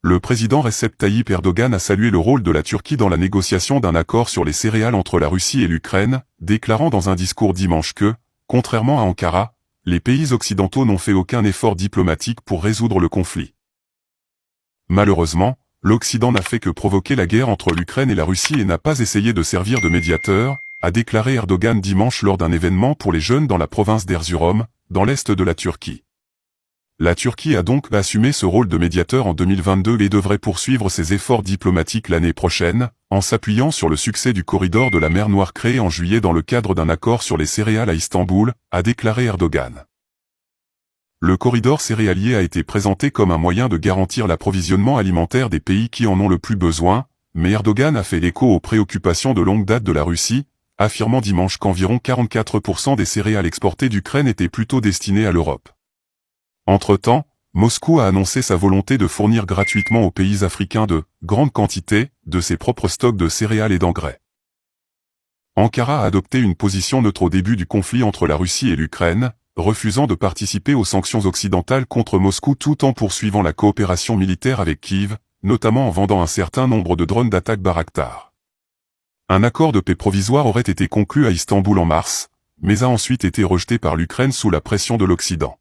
Le président Recep Tayyip Erdogan a salué le rôle de la Turquie dans la négociation d'un accord sur les céréales entre la Russie et l'Ukraine, déclarant dans un discours dimanche que, contrairement à Ankara, les pays occidentaux n'ont fait aucun effort diplomatique pour résoudre le conflit. Malheureusement, l'Occident n'a fait que provoquer la guerre entre l'Ukraine et la Russie et n'a pas essayé de servir de médiateur, a déclaré Erdogan dimanche lors d'un événement pour les jeunes dans la province d'Erzurum, dans l'est de la Turquie. La Turquie a donc assumé ce rôle de médiateur en 2022 et devrait poursuivre ses efforts diplomatiques l'année prochaine, en s'appuyant sur le succès du corridor de la mer Noire créé en juillet dans le cadre d'un accord sur les céréales à Istanbul, a déclaré Erdogan. Le corridor céréalier a été présenté comme un moyen de garantir l'approvisionnement alimentaire des pays qui en ont le plus besoin, mais Erdogan a fait écho aux préoccupations de longue date de la Russie, affirmant dimanche qu'environ 44% des céréales exportées d'Ukraine étaient plutôt destinées à l'Europe. Entre-temps, Moscou a annoncé sa volonté de fournir gratuitement aux pays africains de grandes quantités de ses propres stocks de céréales et d'engrais. Ankara a adopté une position neutre au début du conflit entre la Russie et l'Ukraine, refusant de participer aux sanctions occidentales contre Moscou tout en poursuivant la coopération militaire avec Kiev, notamment en vendant un certain nombre de drones d'attaque Bayraktar. Un accord de paix provisoire aurait été conclu à Istanbul en mars, mais a ensuite été rejeté par l'Ukraine sous la pression de l'Occident.